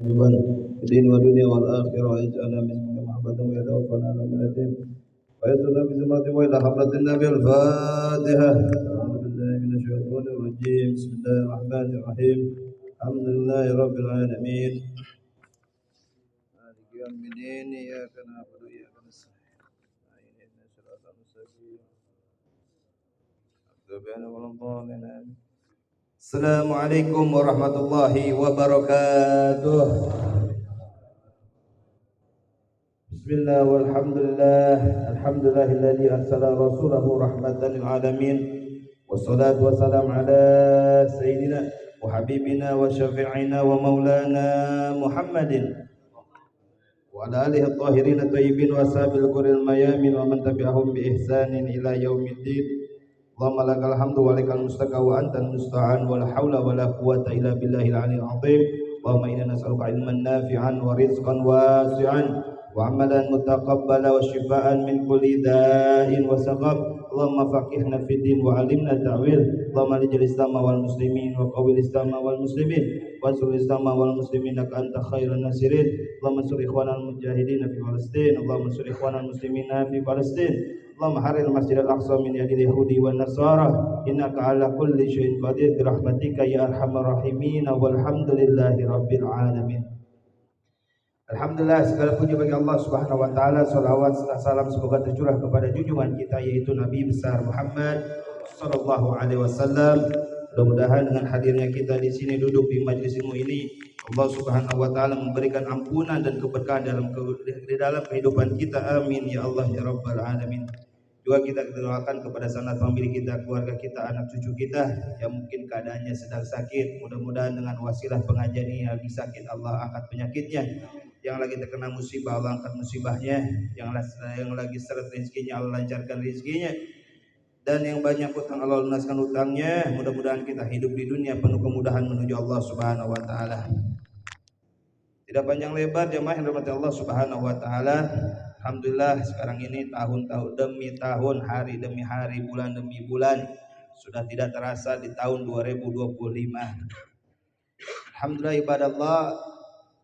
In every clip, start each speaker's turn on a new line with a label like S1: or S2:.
S1: جبل الدين والدنيا والآخرة واجعلنا من محبة ويتوفنا على ملتهم ويسرنا بزمرة وإلى حضرة النبي الفاتحة. أعوذ بالله من الشيطان الرجيم. بسم الله الرحمن الرحيم. الحمد لله رب العالمين مالك يوم الدين إياك نعبد وإياك نستعين اهدنا الصراط المستقيم غير المغضوب عليهم ولا الضالين. Assalamualaikum warahmatullahi wabarakatuh. Bismillah walhamdulillah. Alhamdulillahilladzi arsala rasulahu rahmatan lil alamin. Wassalatu wassalamu ala sayyidina wa habibina wa syafi'ina wa maulana Muhammadin wa ala alihi at-tahirin at-tayyibin wa ashabil quril mayamin wa man tabi'ahum bi ihsanin ila yaumiddin. Allahumma lakal hamdu wa lakal mustaka wa antal musta'an wa la haula wa la quwwata illa billahil aliyyil azim. Allahumma inna nas'aluka ilman nafi'an wa rizqan wasi'an wa amalan mutaqabbala wa shifaan min kulli da'in wa saqam. Allahumma faqihna fid din wa 'allimna ta'wil. Allahumma ij'al Islam wal muslimin wa qawil Islam wal muslimin wa ansur Islam wal muslimin innaka anta khairun nasirin. Allahumma ansur ikhwanal mujahidin fi Palestin. Allahumma ansur ikhwanal muslimin fi Palestin. Allahumma haril masjidal aqsa min yadil yahudi wan nasara innaka ala kulli syai'in qadir birahmatika ya arhamar rahimin walhamdulillahi rabbil alamin. Alhamdulillah, segala puji bagi Allah Subhanahu wa taala, salawat serta salam semoga tercurah kepada junjungan kita yaitu Nabi besar Muhammad sallallahu alaihi wasallam. Mudah-mudahan dengan hadirnya kita di sini duduk di majelis ilmu ini, Allah Subhanahu wa taala memberikan ampunan dan keberkahan dalam kehidupan kita. Amin ya Allah ya rabbal alamin. Juga kita doakan kepada sanak famili kita, keluarga kita, anak cucu kita yang mungkin keadaannya sedang sakit. Mudah-mudahan dengan wasilah pengajian ini lagi sakit, Allah angkat penyakitnya. Yang lagi terkena musibah, Allah angkat musibahnya. Yang lagi seret rezekinya, Allah lancarkan rezekinya. Dan yang banyak utang, Allah lunaskan utangnya. Mudah-mudahan kita hidup di dunia penuh kemudahan menuju Allah Subhanahu wa taala. Tidak panjang lebar jemaah yang dirahmati Allah Subhanahu wa taala. Alhamdulillah sekarang ini tahun demi tahun, hari demi hari, bulan demi bulan sudah tidak terasa di tahun 2025. Alhamdulillah ibadallah,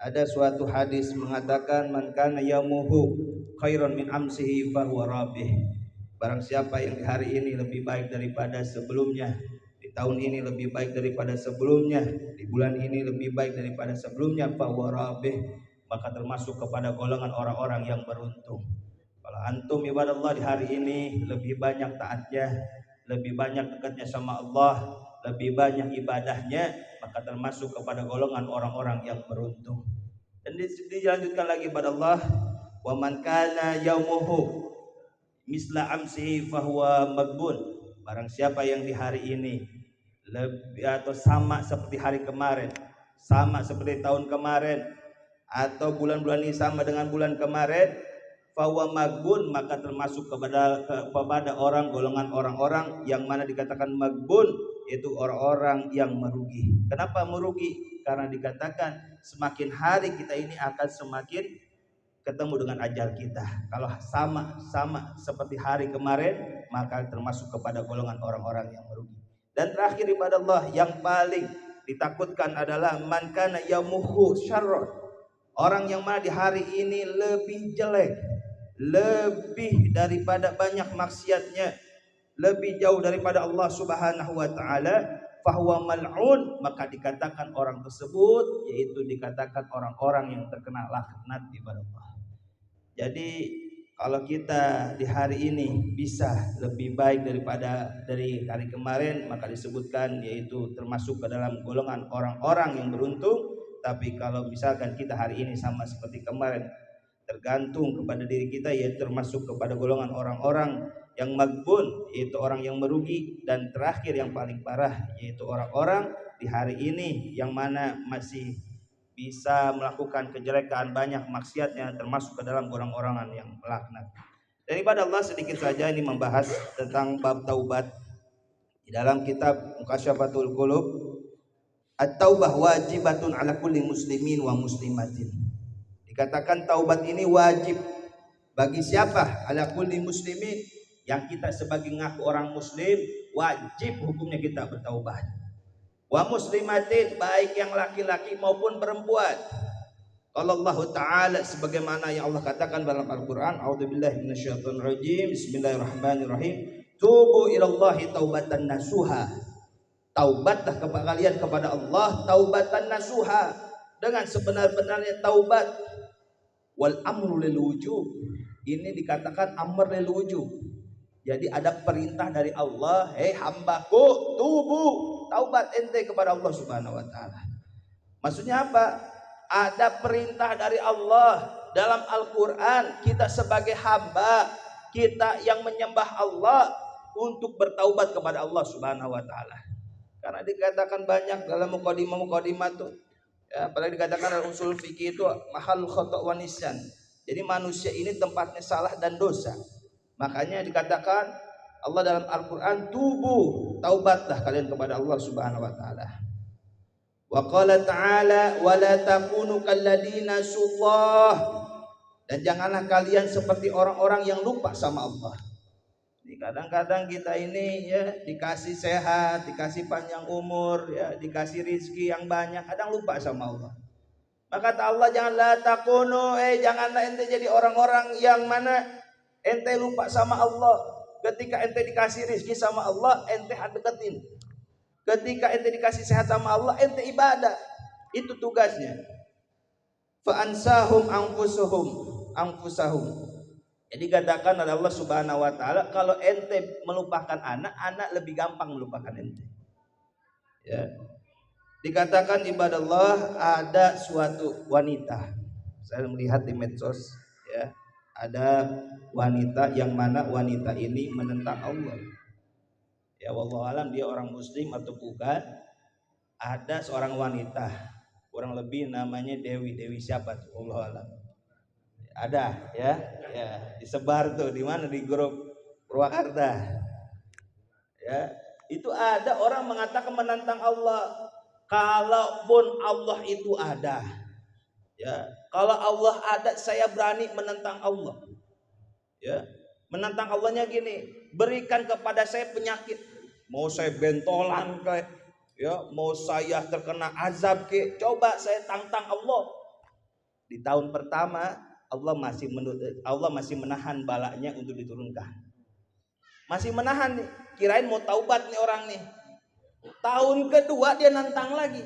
S1: ada suatu hadis mengatakan man kana yaumuhu khairan min amsihi fa huwa rabih. Barang siapa yang di hari ini lebih baik daripada sebelumnya, di tahun ini lebih baik daripada sebelumnya, di bulan ini lebih baik daripada sebelumnya, fa huwa rabih, maka termasuk kepada golongan orang-orang yang beruntung. Kalau antum ibadallah di hari ini lebih banyak taatnya, lebih banyak dekatnya sama Allah, lebih banyak ibadahnya, maka termasuk kepada golongan orang-orang yang beruntung. Dan dilanjutkan lagi ibadallah, wa man kana yaumuhu misla amsihi fahuwa magbun. Barang siapa yang di hari ini lebih atau sama seperti hari kemarin, sama seperti tahun kemarin, atau bulan-bulan ini sama dengan bulan kemarin, fahuwa magbun, maka termasuk kepada orang golongan orang-orang yang mana dikatakan magbun, itu orang-orang yang merugi. Kenapa merugi? Karena dikatakan semakin hari kita ini akan semakin ketemu dengan ajal kita. Kalau sama seperti hari kemarin, maka termasuk kepada golongan orang-orang yang merugi. Dan terakhir ibadah Allah yang paling ditakutkan adalah man kana yaumuhu syarrun. Orang yang mana di hari ini lebih jelek, lebih daripada banyak maksiatnya, lebih jauh daripada Allah Subhanahu wa taala, fahuwa mal'un, maka dikatakan orang tersebut, yaitu dikatakan orang-orang yang terkena laknat ibadah Allah. Jadi kalau kita di hari ini bisa lebih baik dari hari kemarin, maka disebutkan yaitu termasuk ke dalam golongan orang-orang yang beruntung. Tapi kalau misalkan kita hari ini sama seperti kemarin, tergantung kepada diri kita, yaitu termasuk kepada golongan orang-orang yang magbun, yaitu orang yang merugi. Dan terakhir yang paling parah, yaitu orang-orang di hari ini yang mana masih bisa melakukan kejelekan, banyak maksiatnya, termasuk ke dalam orang-orang yang melaknat. Dan ibadah Allah sedikit saja ini membahas tentang bab taubat di dalam kitab Muqasyafatul Qulub. At-taubah wajibatun ala kulli muslimin wa muslimatin. Dikatakan taubat ini wajib bagi siapa? Ala kulli muslimin, yang kita sebagai ngaku orang muslim wajib hukumnya kita bertaubat. Wa muslimatin, baik yang laki-laki maupun perempuan. Qala Allah Ta'ala, sebagaimana yang Allah katakan dalam Al-Qur'an, a'udzubillahi minasyaitonir rajim, bismillahirrahmanirrahim, tubu ilallahi taubatan nasuha. Taubatlah kepada kalian kepada Allah taubatan nasuha, dengan sebenar-benarnya taubat. Wal amru lil wujub, ini dikatakan amr lil wujub. Jadi ada perintah dari Allah, hei hambaku, tubu, taubat ente kepada Allah Subhanahu wa taala. Maksudnya apa? Ada perintah dari Allah dalam Al-Qur'an, kita sebagai hamba, kita yang menyembah Allah untuk bertaubat kepada Allah Subhanahu wa taala. Karena dikatakan banyak dalam mukadimah tuh, ya, apalagi dikatakan dalam usul fikih itu mahal khata' wa nisyan. Jadi manusia ini tempatnya salah dan dosa. Makanya dikatakan Allah dalam Al-Qur'an, tubu, taubatlah kalian kepada Allah Subhanahu wa taala. Wa qala ta'ala wa la takunu kalladina sullah, dan janganlah kalian seperti orang-orang yang lupa sama Allah. Kadang-kadang kita ini ya dikasih sehat, dikasih panjang umur, ya dikasih rizki yang banyak, kadang lupa sama Allah. Maka kata Allah, janganlah takunu, janganlah ente jadi orang-orang yang mana ente lupa sama Allah. Ketika ente dikasih rizki sama Allah, ente deketin. Ketika ente dikasih sehat sama Allah, ente ibadah. Itu tugasnya. Fa ansahum anfusahum. Jadi katakan oleh Allah Subhanahu wa taala, kalau ente melupakan anak lebih gampang melupakan ente. Ya. Dikatakan ibadah Allah, ada suatu wanita. Saya melihat di medsos, ya. Ada wanita yang mana wanita ini menentang Allah. Ya wallahu alam dia orang muslim atau bukan. Ada seorang wanita, kurang lebih namanya Dewi siapa tuh, wallahu alam. Ada ya disebar tuh di mana, di grup Purwakarta. Ya, itu ada orang mengatakan menantang Allah. Kalaupun Allah itu ada, ya, kalau Allah ada saya berani menentang Allah. Ya, menantang Allahnya gini, berikan kepada saya penyakit, mau saya bentolan kayak, ya, mau saya terkena azab ke, coba saya tantang Allah. Di tahun pertama Allah masih menahan balanya untuk diturunkan, masih menahan nih, kirain mau taubat nih orang nih. Tahun kedua dia nantang lagi.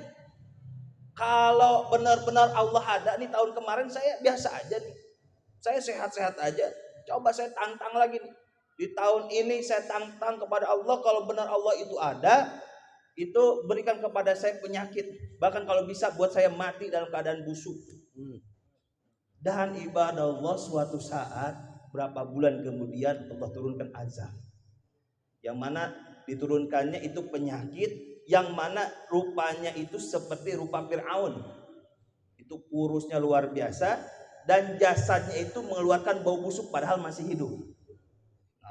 S1: Kalau benar-benar Allah ada nih, tahun kemarin saya biasa aja nih, saya sehat-sehat aja, coba saya tantang lagi nih. Di tahun ini saya tantang kepada Allah, kalau benar Allah itu ada, itu berikan kepada saya penyakit, bahkan kalau bisa buat saya mati dalam keadaan busuk. Dan ibadah Allah, suatu saat berapa bulan kemudian Allah turunkan azab, yang mana diturunkannya itu penyakit yang mana rupanya itu seperti rupa Fir'aun. Itu kurusnya luar biasa dan jasadnya itu mengeluarkan bau busuk padahal masih hidup.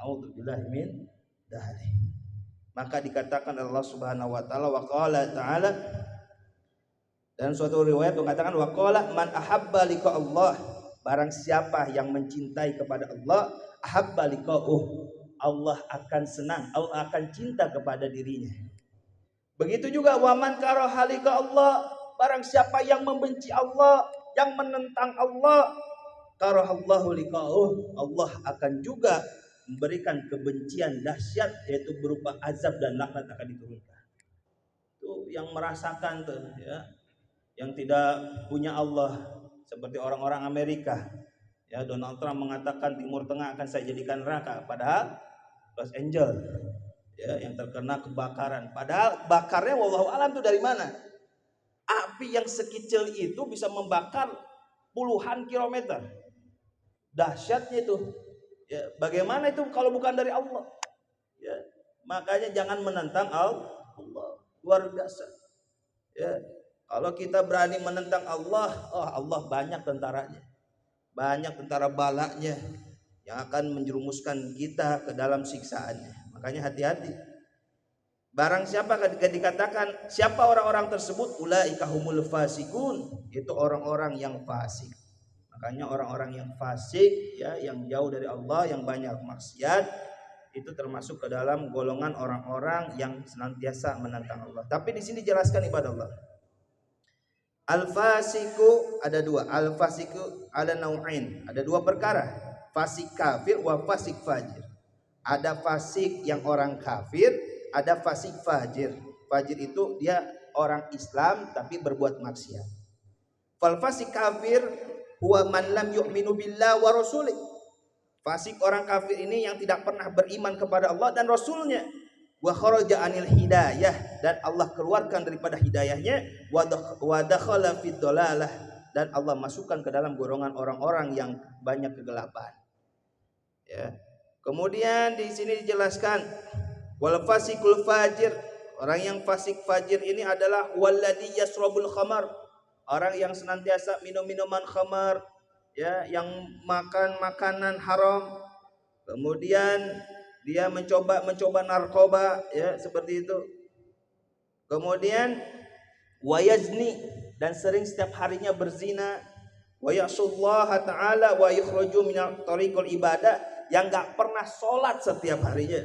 S1: A'udzubillahi min dzalik. Maka dikatakan Allah Subhanahu wa taala, wa qala ta'ala, dan suatu riwayat mengatakan wa qala man ahabba liqa Allah, barang siapa yang mencintai kepada Allah, ahabba liqa'uh, Allah akan senang, Allah akan cinta kepada dirinya. Begitu juga waman karaha liqa Allah, barang siapa yang membenci Allah, yang menentang Allah, karahallahu liqa'uh, Allah akan juga memberikan kebencian dahsyat, yaitu berupa azab dan laknat akan diturunkan. Itu yang merasakan tuh, ya, yang tidak punya Allah, seperti orang-orang Amerika. Ya, Donald Trump mengatakan Timur Tengah akan saya jadikan neraka, padahal Los Angeles, ya, yang terkena kebakaran, padahal bakarnya wallahu alam itu dari mana? Api yang sekecil itu bisa membakar puluhan kilometer. Dahsyatnya itu. Ya, bagaimana itu kalau bukan dari Allah? Ya, makanya jangan menentang Allah. Luar biasa. Ya, kalau kita berani menentang Allah, Allah banyak tentaranya, banyak tentara balaknya yang akan menjerumuskan kita ke dalam siksaannya. Makanya hati-hati. Barang siapa dikatakan siapa orang-orang tersebut, ulaika humul fasikun, itu orang-orang yang fasik. Makanya orang-orang yang fasik, ya, yang jauh dari Allah, yang banyak maksiat, itu termasuk ke dalam golongan orang-orang yang senantiasa menentang Allah. Tapi di sini dijelaskan ibadah Allah, Al-fasiku ada dua. Al-fasiku ada nau'ain, ada dua perkara. Fasik kafir wa fasik fajir. Ada fasik yang orang kafir, ada fasik fajir. Fajir itu dia orang Islam tapi berbuat maksiat. Fal fasik kafir huwa man lam yu'minu billah wa rasulih. Fasik orang kafir ini yang tidak pernah beriman kepada Allah dan Rasulnya. Wa kharaja anil hidayah, dan Allah keluarkan daripada hidayahnya. Wa dakhala fid dalalah, dan Allah masukkan ke dalam golongan orang-orang yang banyak kegelapan. Ya. Kemudian di sini dijelaskan wal fasikul fajir, orang yang fasik fajir ini adalah walladhi yasrabul khamar, orang yang senantiasa minum minuman khamar, ya, yang makan makanan haram, kemudian dia mencoba narkoba, ya, seperti itu. Kemudian wayazni, dan sering setiap harinya berzina, wa yasullaha ta'ala wa yukhraju min tariqul ibadah, yang enggak pernah sholat setiap harinya.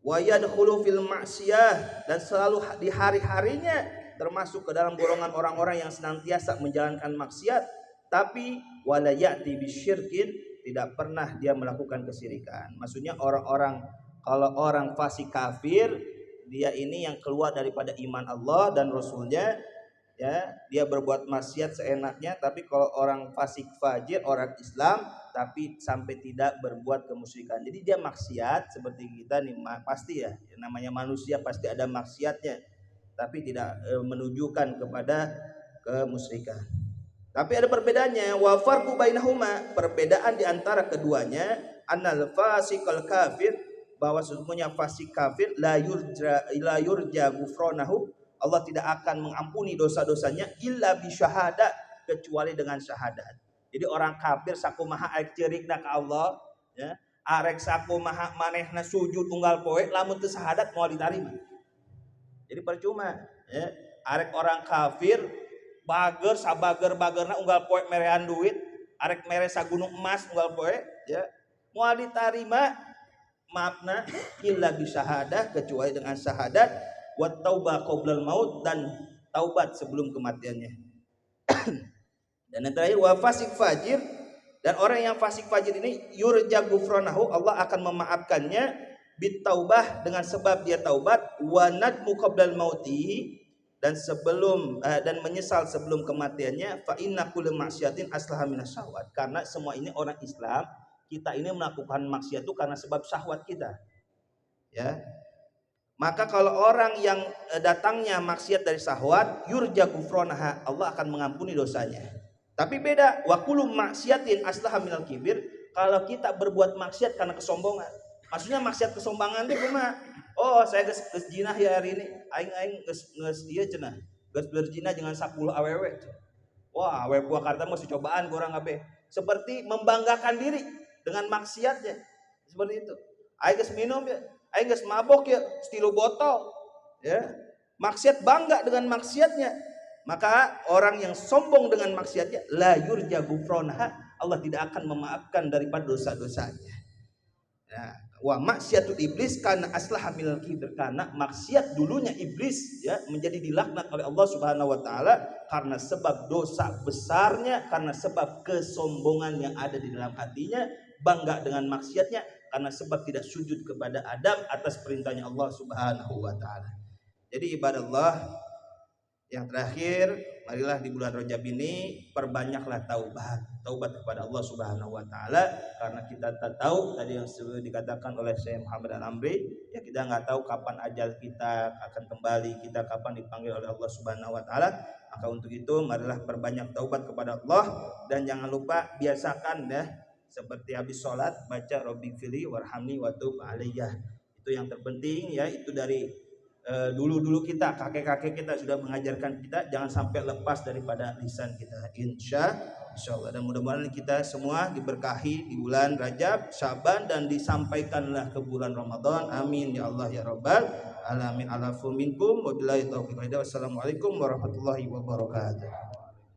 S1: Wa yadkhulu fil ma'siyah, dan selalu di hari-harinya termasuk ke dalam golongan orang-orang yang senantiasa menjalankan maksiat, tapi wala ya'ti bisyirkin, tidak pernah dia melakukan kesyirikan. Maksudnya kalau orang fasik kafir, dia ini yang keluar daripada iman Allah dan Rasulnya, ya, dia berbuat maksiat seenaknya. Tapi kalau orang fasik fajir, orang Islam tapi sampai tidak berbuat kemusyrikan, jadi dia maksiat seperti kita nih, pasti ya, namanya manusia pasti ada maksiatnya, tapi tidak menunjukkan kepada kemusyrikan. Tapi ada perbedaannya, wa farqu bainahuma, perbedaan di antara keduanya, annal fasikal kafir, bahwa sesungguhnya fasik kafir la yurja ghufranahu, Allah tidak akan mengampuni dosa-dosanya illa bi syahadah, kecuali dengan syahadat. Jadi orang kafir sakumaha arek ceurigna ka Allah, ya, arek sakumaha manehna sujud unggal poe, lamun teu syahadat moal ditarima. Jadi percuma, ya. Arek orang kafir bager sabager-bagerna unggal poe merean duit, arek mere sagunung emas unggal poe, ya, moal ditarima maafna illa bi syahadah, kecuali dengan syahadat, wa taubah qoblal maut, dan taubat sebelum kematiannya. Dan yang terakhir wa fasik fajir, dan orang yang fasik fajir ini yurja ghufranahu, Allah akan memaafkannya bitaubah, dengan sebab dia taubat, wa nadmu qoblal mauti, dan dan menyesal sebelum kematiannya, fa inna kullu maksiatin aslaha minas syahwat, karena semua ini orang Islam, kita ini melakukan maksiat itu karena sebab syahwat kita, ya. Maka kalau orang yang datangnya maksiat dari syahwat, yurja ghufranaha, Allah akan mengampuni dosanya. Tapi beda, wa kullu maksiatin aslaha minal kibir, kalau kita berbuat maksiat karena kesombongan. Maksudnya maksiat kesombongan itu kumaha? Oh, saya geus jinah ya hari ini. Aing geus ieu cenah. Geus berzina dengan 10 awewe. Wah, awewe Purwakarta mah cobaan kurang kabeh. Seperti membanggakan diri dengan maksiatnya. Seperti itu. Aing geus minum ya, aing geus mabok ya, stilu botol. Ya. Maksiat bangga dengan maksiatnya. Maka orang yang sombong dengan maksiatnya, la yurja ghufranaha, Allah tidak akan memaafkan daripada dosa-dosanya. Nah, wa maksiatul iblis karena aslaha minal kibir, karena maksiat dulunya iblis, ya, menjadi dilaknat oleh Allah Subhanahu wa taala karena sebab dosa besarnya, karena sebab kesombongan yang ada di dalam hatinya, bangga dengan maksiatnya karena sebab tidak sujud kepada Adam atas perintahnya Allah Subhanahu wa taala. Jadi ibadah Allah, yang terakhir, marilah di bulan Rajab ini perbanyaklah taubat kepada Allah Subhanahu wa taala, karena kita tak tahu tadi yang sudah dikatakan oleh Syekh Muhammad Al-Amri, ya, kita nggak tahu kapan ajal kita akan kembali, kita kapan dipanggil oleh Allah Subhanahu wa taala. Maka untuk itu marilah perbanyak taubat kepada Allah, dan jangan lupa biasakan ya, seperti habis sholat baca Rabbighfirli warhamni watub alayya. Itu yang terpenting, ya, itu dari dulu kita, kakek-kakek kita sudah mengajarkan kita, jangan sampai lepas daripada lisan kita, insyaallah. Dan mudah-mudahan kita semua diberkahi di bulan Rajab, Syaban, dan disampaikanlah ke bulan Ramadan, amin ya Allah ya rabbal alamin. Alafu minkum wabillahi taufiq. Wassalamualaikum warahmatullahi wabarakatuh.